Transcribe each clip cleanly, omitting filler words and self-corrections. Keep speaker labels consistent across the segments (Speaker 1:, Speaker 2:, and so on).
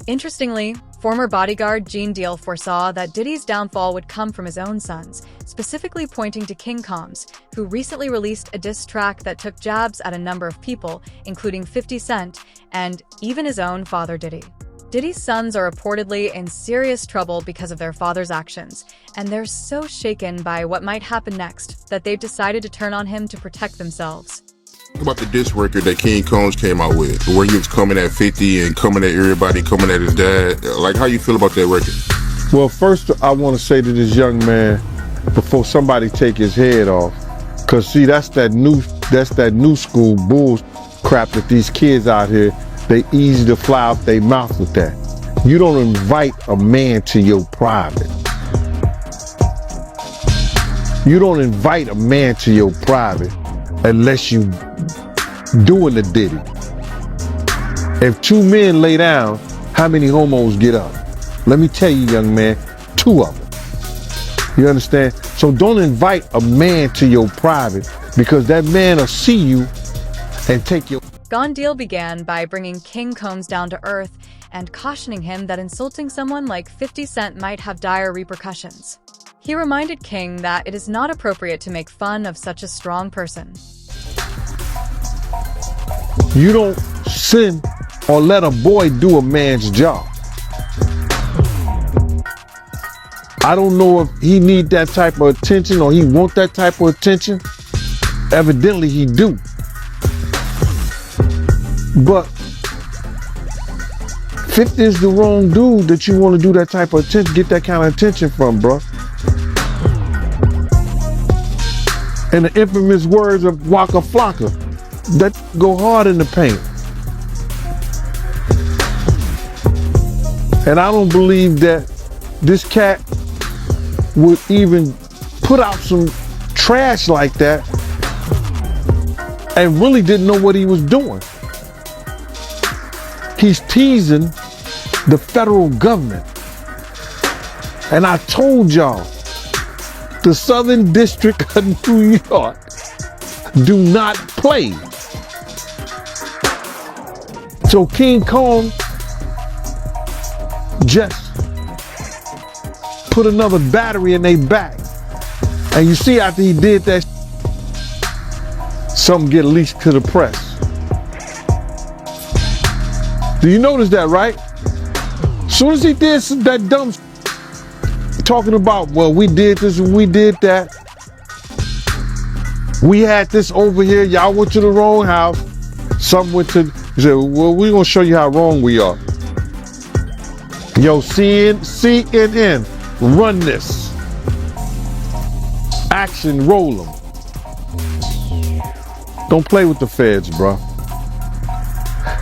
Speaker 1: Interestingly, former bodyguard Gene Deal foresaw that Diddy's downfall would come from his own sons, specifically pointing to King Combs, who recently released a diss track that took jabs at a number of people, including 50 Cent and even his own father Diddy. Diddy's sons are reportedly in serious trouble because of their father's actions, and they're so shaken by what might happen next that they've decided to turn on him to protect themselves.
Speaker 2: About the diss record that King Combs came out with, where he was coming at 50 and coming at everybody, coming at his dad. Like, how you feel about that record?
Speaker 3: Well, first I want to say to this young man, before somebody take his head off, because see, that's that new school bull crap that these kids out here, they easy to fly out their mouth with that. You don't invite a man to your private. You don't invite a man to your private unless you doing the Diddy. If two men lay down, how many homos get up? Let me tell you, young man, 2 of them. You understand? So don't invite a man to your private, because that man will see you and take your...
Speaker 1: Gone Deal began by bringing King Combs down to earth and cautioning him that insulting someone like 50 Cent might have dire repercussions. He reminded King that it is not appropriate to make fun of such a strong person.
Speaker 3: You don't send or let a boy do a man's job. I don't know if he need that type of attention or he want that type of attention. Evidently he do. But 50 is the wrong dude that you want to do that type of attention, get that kind of attention from, bro. And the infamous words of Waka Flocka, that go hard in the paint. And I don't believe that this cat would even put out some trash like that and really didn't know what he was doing. He's teasing the federal government. And I told y'all, the Southern District of New York do not play. So King Kong just put another battery in their back. And you see, after he did that, something get leaked to the press. Do you notice that, right? As soon as he did that dumb talking about, well, we did this and we did that. We had this over here, y'all went to the wrong house. Some went to, he said, well, we're gonna show you how wrong we are. Yo, CNN, run this. Action, roll them. Don't play with the feds, bro.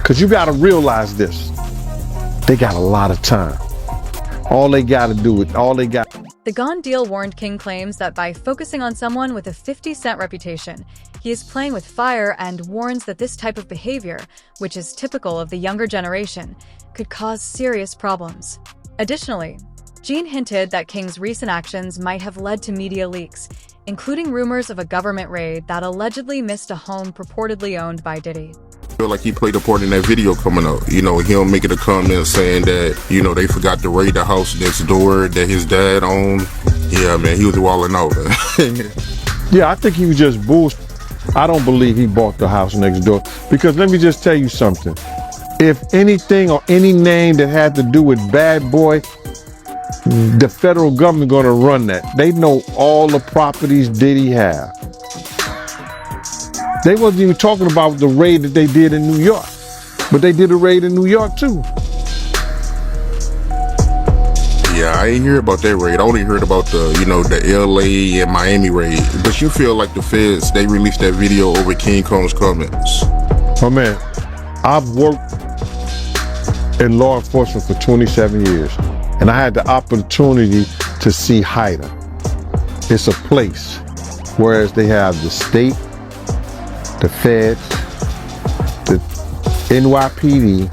Speaker 3: Cause you gotta realize this. They got a lot of time. All they gotta do is,
Speaker 1: The Gone Deal warned King claims that by focusing on someone with a 50 Cent reputation, he is playing with fire, and warns that this type of behavior, which is typical of the younger generation, could cause serious problems. Additionally, Gene hinted that King's recent actions might have led to media leaks, including rumors of a government raid that allegedly missed a home purportedly owned by Diddy.
Speaker 2: I feel like he played a part in that video coming up. You know, he'll make it a comment saying that, you know, they forgot to raid the house next door that his dad owned. Yeah, man, he was wilding out.
Speaker 3: Yeah, I think he was just bullshit. I don't believe he bought the house next door. Because let me just tell you something. If anything or any name that had to do with Bad Boy, the federal government gonna run that. They know all the properties Diddy have. They wasn't even talking about the raid that they did in New York, but they did a raid in New York too.
Speaker 2: Yeah, I ain't hear about that raid. I only heard about the, you know, the LA and Miami raid. But you feel like the feds, they released that video over King Kong's comments.
Speaker 3: Oh man, I've worked in law enforcement for 27 years, and I had the opportunity to see HIDA. It's a place, whereas they have the state, the feds, the NYPD,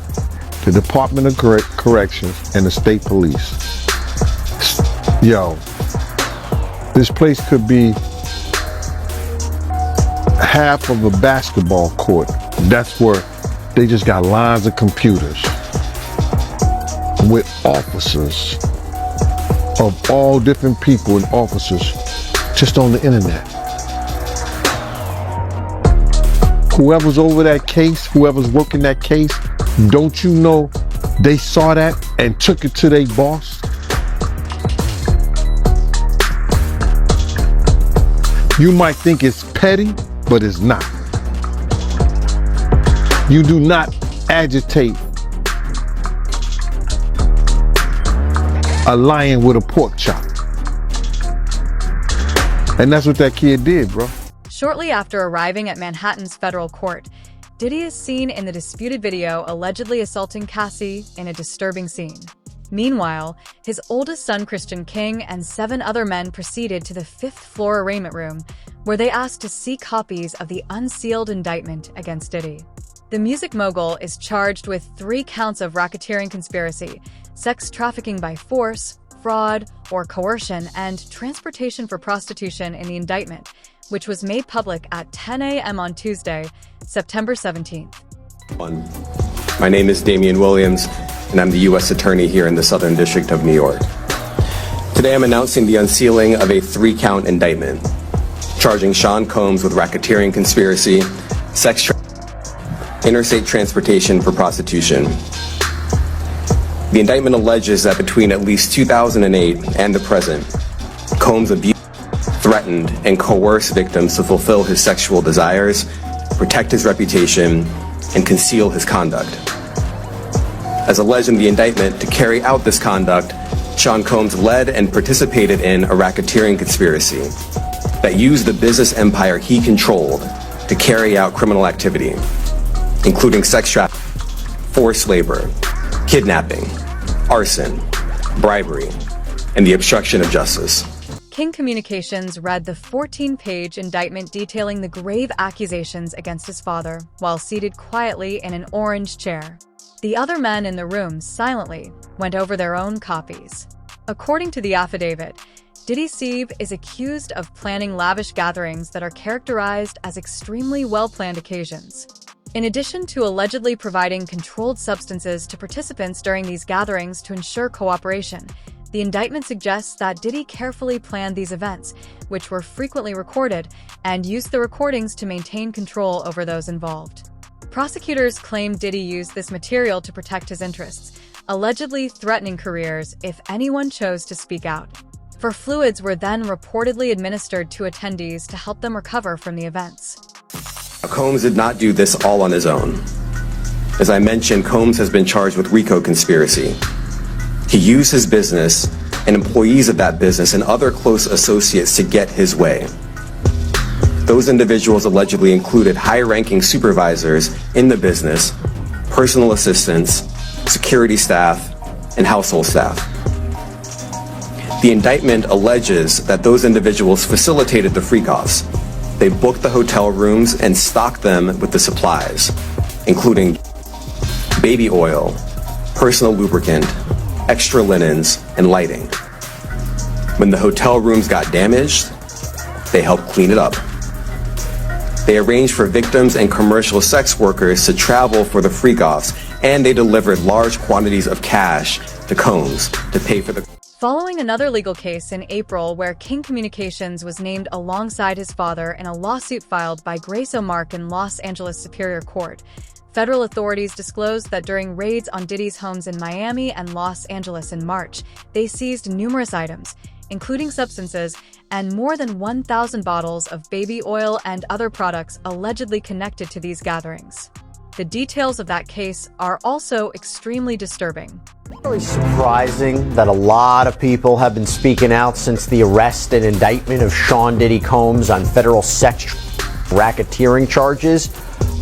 Speaker 3: the Department of Corrections, and the state police. Yo, this place could be half of a basketball court. That's where they just got lines of computers. with officers of all different people and officers just on the internet. Whoever's over that case, whoever's working that case, don't you know they saw that and took it to their boss? You might think it's petty, but it's not. You do not agitate a lion with a pork chop. And that's what that kid did, bro.
Speaker 1: Shortly after arriving at Manhattan's federal court, Diddy is seen in the disputed video allegedly assaulting Cassie in a disturbing scene. Meanwhile, his oldest son Christian King and 7 other men proceeded to the 5th floor arraignment room, where they asked to see copies of the unsealed indictment against Diddy. The music mogul is charged with 3 counts of racketeering conspiracy, sex trafficking by force, fraud or coercion, and transportation for prostitution in the indictment, which was made public at 10 a.m. on Tuesday, September 17th.
Speaker 4: My name is Damian Williams, and I'm the U.S. Attorney here in the Southern District of New York. Today I'm announcing the unsealing of a 3-count indictment, charging Sean Combs with racketeering conspiracy, interstate transportation for prostitution. The indictment alleges that between at least 2008 and the present, Combs abused, threatened, and coerced victims to fulfill his sexual desires, protect his reputation, and conceal his conduct. As alleged in the indictment, to carry out this conduct, Sean Combs led and participated in a racketeering conspiracy that used the business empire he controlled to carry out criminal activity, including sex trafficking, forced labor, kidnapping, arson, bribery, and the obstruction of justice.
Speaker 1: King Communications read the 14-page indictment detailing the grave accusations against his father while seated quietly in an orange chair. The other men in the room silently went over their own copies. According to the affidavit, Diddy Sieve is accused of planning lavish gatherings that are characterized as extremely well-planned occasions. In addition to allegedly providing controlled substances to participants during these gatherings to ensure cooperation, the indictment suggests that Diddy carefully planned these events, which were frequently recorded, and used the recordings to maintain control over those involved. Prosecutors claim Diddy used this material to protect his interests, allegedly threatening careers if anyone chose to speak out. Fluids were then reportedly administered to attendees to help them recover from the events.
Speaker 4: Combs did not do this all on his own. As I mentioned, Combs has been charged with RICO conspiracy. He used his business and employees of that business and other close associates to get his way. Those individuals allegedly included high-ranking supervisors in the business, personal assistants, security staff, and household staff. The indictment alleges that those individuals facilitated the freak-offs. They booked the hotel rooms and stocked them with the supplies, including baby oil, personal lubricant, extra linens, and lighting. When the hotel rooms got damaged, they helped clean it up. They arranged for victims and commercial sex workers to travel for the freak-offs, and they delivered large quantities of cash to Combs to pay for the...
Speaker 1: Following another legal case in April where King Communications was named alongside his father in a lawsuit filed by Grace O'Mark in Los Angeles Superior Court, federal authorities disclosed that during raids on Diddy's homes in Miami and Los Angeles in March, they seized numerous items, including substances, and more than 1,000 bottles of baby oil and other products allegedly connected to these gatherings. The details of that case are also extremely disturbing.
Speaker 5: Really surprising that a lot of people have been speaking out since the arrest and indictment of Sean Diddy Combs on federal sex racketeering charges.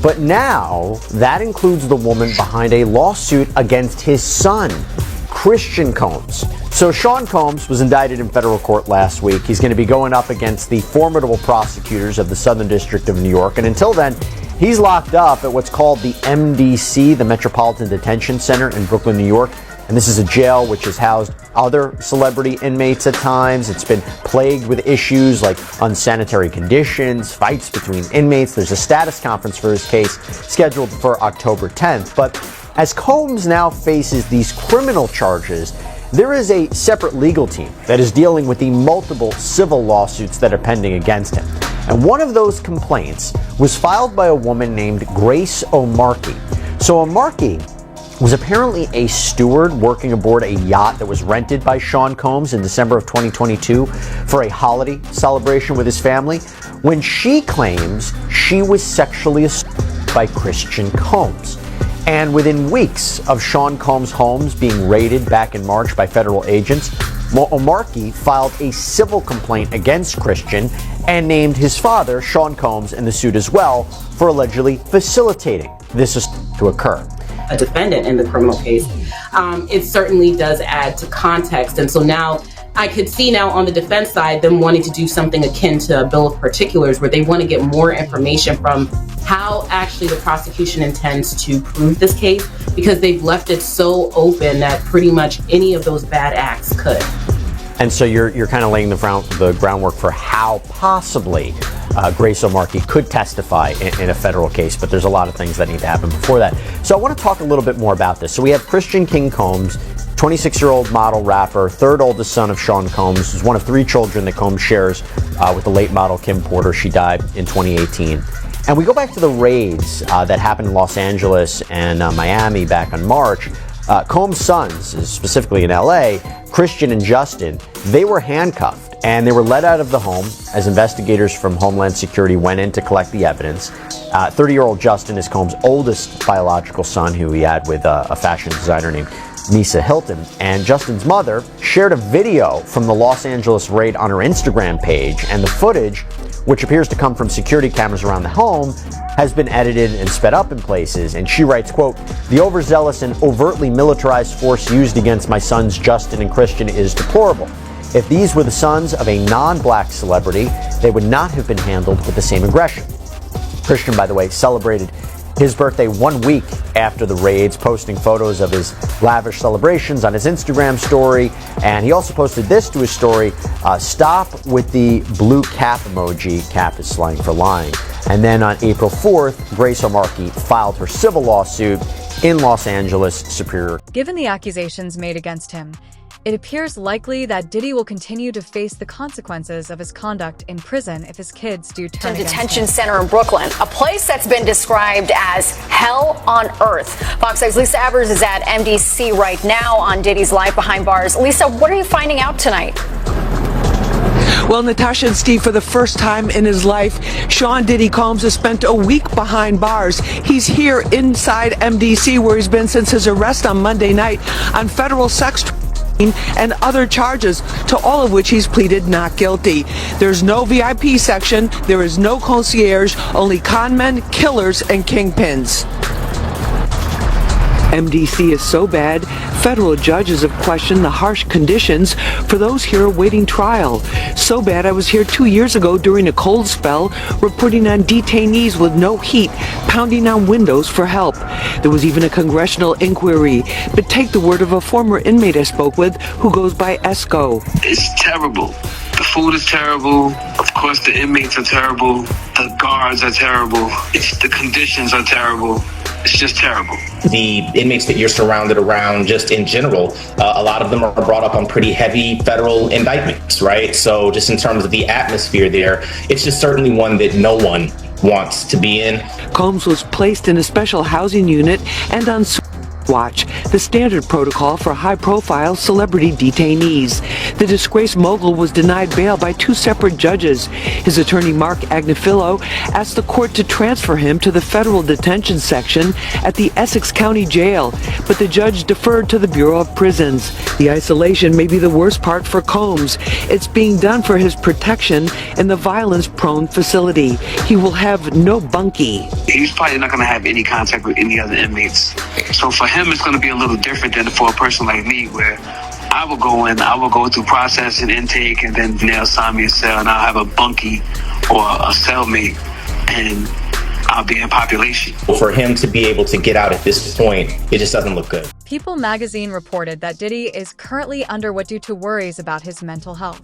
Speaker 5: But now that includes the woman behind a lawsuit against his son, Christian Combs. So Sean Combs was indicted in federal court last week. He's going to be going up against the formidable prosecutors of the Southern District of New York. And until then, he's locked up at what's called the MDC, the Metropolitan Detention Center in Brooklyn, New York. And this is a jail which has housed other celebrity inmates at times. It's been plagued with issues like unsanitary conditions, fights between inmates. There's a status conference for his case scheduled for October 10th. But As Combs now faces these criminal charges, there is a separate legal team that is dealing with the multiple civil lawsuits that are pending against him. And one of those complaints was filed by a woman named Grace O'Markey. So O'Markey was apparently a steward working aboard a yacht that was rented by Sean Combs in December of 2022 for a holiday celebration with his family, when she claims she was sexually assaulted by Christian Combs. And within weeks of Sean Combs' homes being raided back in March by federal agents, O'Markey filed a civil complaint against Christian and named his father, Sean Combs, in the suit as well for allegedly facilitating this to occur.
Speaker 6: A defendant in the criminal case, it certainly does add to context. And so now I could see now on the defense side them wanting to do something akin to a bill of particulars, where they want to get more information from how actually the prosecution intends to prove this case, because they've left it so open that pretty much any of those bad acts could.
Speaker 5: And so you're kind of laying the groundwork for how possibly Grace O'Markey could testify in a federal case, but there's a lot of things that need to happen before that. So I want to talk a little bit more about this. So we have Christian King Combs, 26-year-old model rapper, third oldest son of Sean Combs, who's one of three children that Combs shares with the late model Kim Porter. She died in 2018. And we go back to the raids that happened in Los Angeles and Miami back in March. Combs' sons, specifically in LA, Christian and Justin, they were handcuffed and they were led out of the home as investigators from Homeland Security went in to collect the evidence. 30-year-old Justin is Combs' oldest biological son, who he had with a fashion designer named Misa Hilton. And Justin's mother shared a video from the Los Angeles raid on her Instagram page, and the footage, which appears to come from security cameras around the home, has been edited and sped up in places. And she writes, quote, "The overzealous and overtly militarized force used against my sons Justin and Christian is deplorable. If these were the sons of a non-black celebrity, they would not have been handled with the same aggression." Christian, by the way, celebrated his birthday 1 week after the raids, posting photos of his lavish celebrations on his Instagram story. And he also posted this to his story: "Stop with the blue cap emoji." Cap is slang for lying. And then on April 4th, Grace O'Markey filed her civil lawsuit in Los Angeles Superior.
Speaker 1: Given the accusations made against him, it appears likely that Diddy will continue to face the consequences of his conduct in prison if his kids do turn against him.
Speaker 7: Detention center in Brooklyn, a place that's been described as hell on earth. Fox 6's Lisa Evers is at MDC right now on Diddy's life behind bars. Lisa, what are you finding out tonight?
Speaker 8: Well, Natasha and Steve, for the first time in his life, Sean Diddy Combs has spent a week behind bars. He's here inside MDC, where he's been since his arrest on Monday night on federal sex and other charges, to all of which he's pleaded not guilty. There's no VIP section, there is no concierge, only conmen, killers, and kingpins. MDC is so bad, federal judges have questioned the harsh conditions for those here awaiting trial. So bad, I was here 2 years ago during a cold spell, reporting on detainees with no heat, pounding on windows for help. There was even a congressional inquiry. But take the word of a former inmate I spoke with who goes by Esco.
Speaker 9: It's terrible. The food is terrible. Of course, the inmates are terrible. The guards are terrible. The conditions are terrible. It's just terrible.
Speaker 10: The inmates that you're surrounded around, just in general, a lot of them are brought up on pretty heavy federal indictments, right? So just in terms of the atmosphere there, it's just certainly one that no one wants to be in.
Speaker 8: Combs was placed in a special housing unit and on watch, the standard protocol for high-profile celebrity detainees. The disgraced mogul was denied bail by two separate judges. His attorney, Mark Agnifilo, asked the court to transfer him to the federal detention section at the Essex County Jail, but the judge deferred to the Bureau of Prisons. The isolation may be the worst part for Combs. It's being done for his protection in the violence-prone facility. He will have no bunkie.
Speaker 9: He's probably not going to have any contact with any other inmates. So for him, it's going to be a little different than for a person like me, where I will go in, I will go through process and intake, and then they'll assign me a cell, and I'll have a bunkie or a cellmate, and I'll be in population.
Speaker 10: For him to be able to get out at this point, it just doesn't look good.
Speaker 1: People magazine reported that Diddy is currently underway due to worries about his mental health.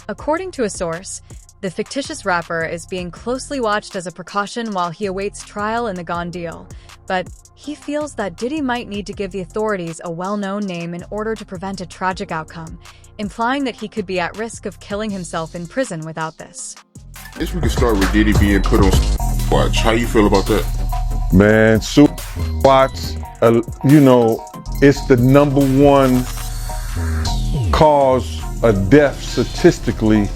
Speaker 1: According to a source, The fictitious rapper is being closely watched as a precaution while he awaits trial in the Gone deal, but he feels that Diddy might need to give the authorities a well-known name in order to prevent a tragic outcome, implying that he could be at risk of killing himself in prison without this.
Speaker 2: I guess we can start with Diddy being put on watch. How you feel about that?
Speaker 3: Man, watch, you know, it's the #1 cause of death statistically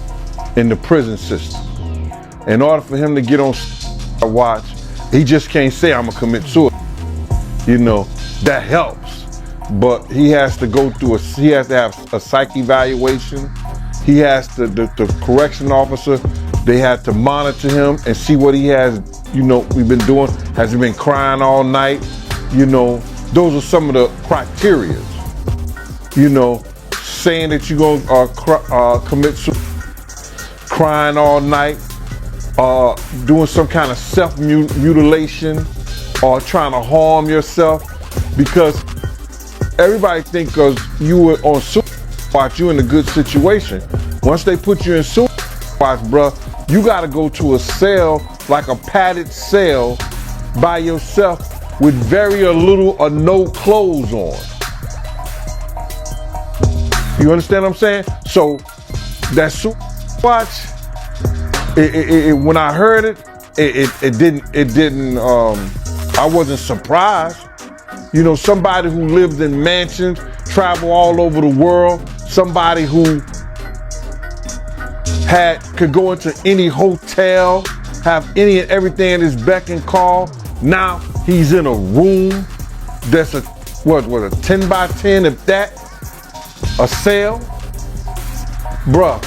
Speaker 3: in the prison system. In order for him to get on watch, he just can't say, I'm gonna commit suicide. You know, that helps. But he has to go through he has to have a psych evaluation. He has to, the correction officer, they had to monitor him and see what he has, you know, we've been doing. Has he been crying all night? You know, those are some of the criteria. You know, saying that you're gonna commit suicide, crying all night, doing some kind of self-mutilation, or trying to harm yourself, because everybody think because you were on suicide watch, you're in a good situation. Once they put you in suicide watch, bruh, you gotta go to a cell, like a padded cell, by yourself with very little or no clothes on. You understand what I'm saying? So that suicide watch, when I heard it didn't. I wasn't surprised. You know, somebody who lived in mansions, travel all over the world, somebody who could go into any hotel, have any and everything at his beck and call. Now he's in a room that's a 10 by 10, if that, a cell. Bruh,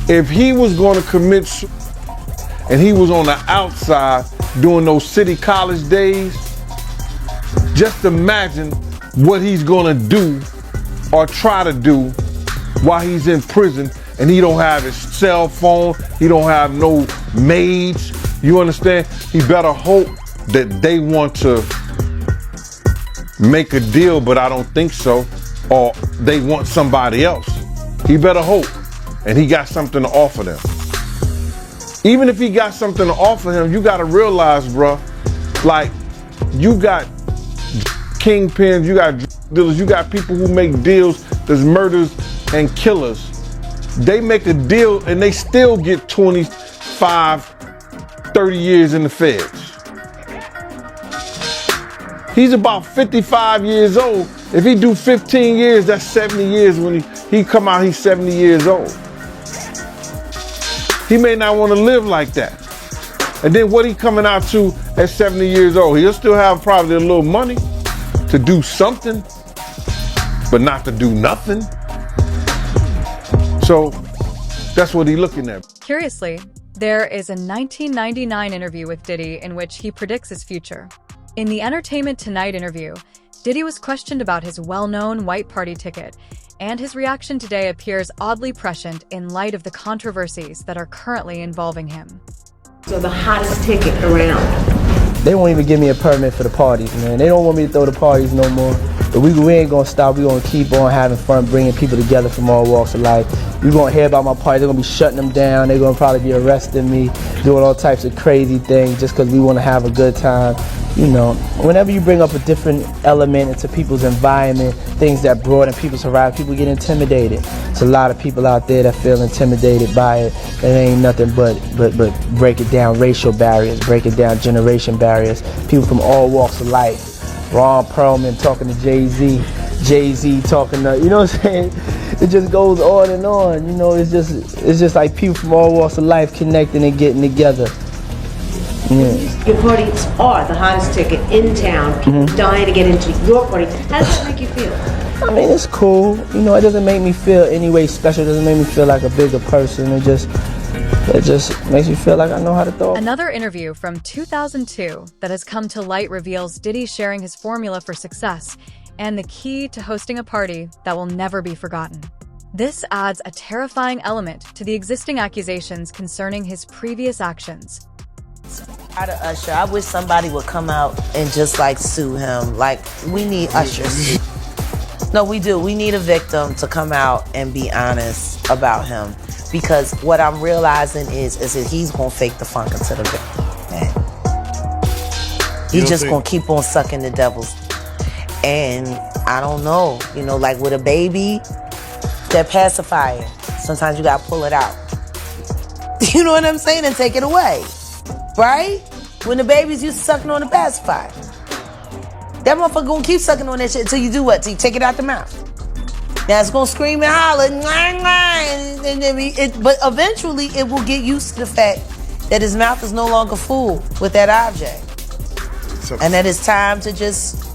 Speaker 3: if he was going to commit and he was on the outside doing those city college days, just imagine what he's going to do or try to do while he's in prison and he don't have his cell phone, he don't have no maids. You understand? He better hope that they want to make a deal, but I don't think so, or they want somebody else. He better hope, and he got something to offer them. Even if he got something to offer him, you got to realize, bro, like, you got kingpins, you got dealers, you got people who make deals, there's murders and killers. They make a deal and they still get 25, 30 years in the feds. He's about 55 years old. If he do 15 years, that's 70 years. When he come out, he's 70 years old. He may not want to live like that. And then what he coming out to at 70 years old? He'll still have probably a little money to do something, but not to do nothing. So that's what he's looking at.
Speaker 1: Curiously, there is a 1999 interview with Diddy in which he predicts his future. In the Entertainment Tonight interview, Diddy was questioned about his well-known white party ticket, and his reaction today appears oddly prescient in light of the controversies that are currently involving him.
Speaker 11: So the hottest ticket around.
Speaker 12: They won't even give me a permit for the parties, man. They don't want me to throw the parties no more. But we ain't gonna stop. We gonna keep on having fun, bringing people together from all walks of life. You gonna hear about my parties. They're gonna be shutting them down. They're gonna probably be arresting me, doing all types of crazy things just because we want to have a good time. You know, whenever you bring up a different element into people's environment, things that broaden people's horizon, people get intimidated. There's a lot of people out there that feel intimidated by it. It ain't nothing but breaking down racial barriers, breaking down generation barriers. People from all walks of life. Ron Perlman talking to Jay-Z, Jay-Z talking to, you know what I'm saying? It just goes on and on. You know, it's just like people from all walks of life connecting and getting together. Yeah.
Speaker 11: Your parties are the hottest ticket in town. People dying to get into your party. How does that make you feel?
Speaker 12: I mean, it's cool. You know, it doesn't make me feel any way special. It doesn't make me feel like a bigger person. It just makes me feel like I know how to throw.
Speaker 1: Another interview from 2002 that has come to light reveals Diddy sharing his formula for success and the key to hosting a party that will never be forgotten. This adds a terrifying element to the existing accusations concerning his previous actions.
Speaker 13: Out of Usher, I wish somebody would come out and just like sue him. Like, we need Usher. No, we do. We need a victim to come out and be honest about him. Because what I'm realizing is that he's gonna fake the funk until the victim. He's just gonna keep on sucking the devil's. And I don't know, you know, like with a baby, that pacifier, sometimes you gotta pull it out. You know what I'm saying? And take it away, right? When the babies used to sucking on the pacifier, that motherfucker gonna keep sucking on that shit until you do what? Till you take it out the mouth. Now it's gonna scream and holler, but eventually it will get used to the fact that his mouth is no longer full with that object. And that it's time to just,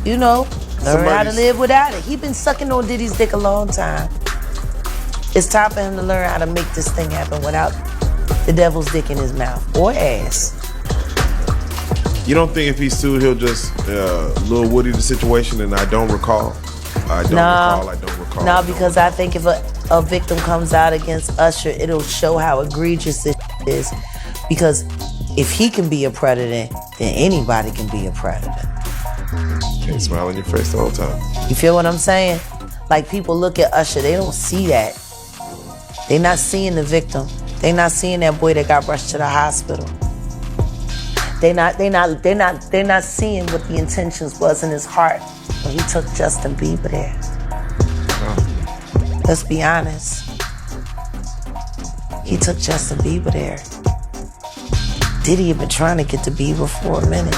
Speaker 13: you know, learn how to live without it. He been sucking on Diddy's dick a long time. It's time for him to learn how to make this thing happen without the devil's dick in his mouth or ass.
Speaker 14: You don't think if he sued, he'll just Lil Woody the situation and I don't recall? I don't recall.
Speaker 13: No, because I think if a victim comes out against Usher, it'll show how egregious this is. Because if he can be a predator, then anybody can be a predator.
Speaker 14: Can't smile on your face the whole time.
Speaker 13: You feel what I'm saying? Like, people look at Usher, they don't see that. They're not seeing the victim. They're not seeing that boy that got rushed to the hospital. They're not seeing what the intentions was in his heart when he took Justin Bieber there. Let's be honest. He took Justin Bieber there. Diddy had been trying to get to Bieber for a minute.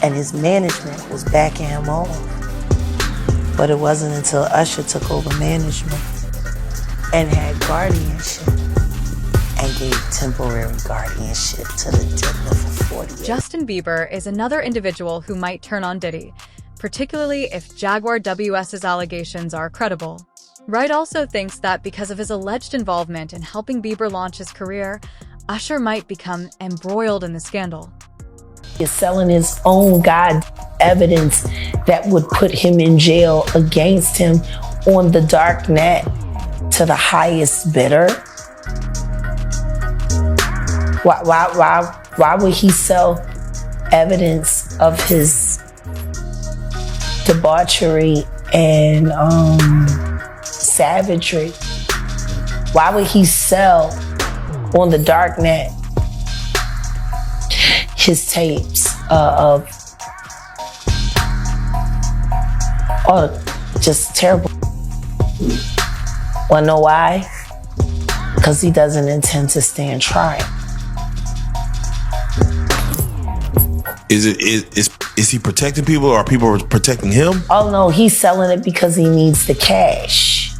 Speaker 13: And his management was backing him off. But it wasn't until Usher took over management and had guardianship and gave temporary guardianship to the diddler for 40 years.
Speaker 1: Justin Bieber is another individual who might turn on Diddy, particularly if Jaguar WS's allegations are credible. Wright also thinks that because of his alleged involvement in helping Bieber launch his career, Usher might become embroiled in the scandal.
Speaker 13: He's selling his own evidence that would put him in jail against him on the dark net to the highest bidder. Why would he sell evidence of his debauchery and savagery? Why would he sell on the dark net his tapes of just terrible? Wanna know why? Because he doesn't intend to stand trial.
Speaker 14: Is he protecting people or are people protecting him?
Speaker 13: Oh no, he's selling it because he needs the cash.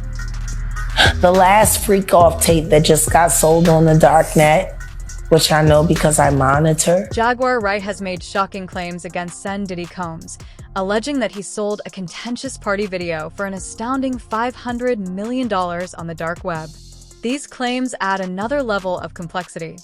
Speaker 13: The last freak off tape that just got sold on the dark net, which I know because I monitor.
Speaker 1: Jaguar Wright has made shocking claims against Sen Diddy Combs, alleging that he sold a contentious party video for an astounding $500 million on the dark web. These claims add another level of complexity.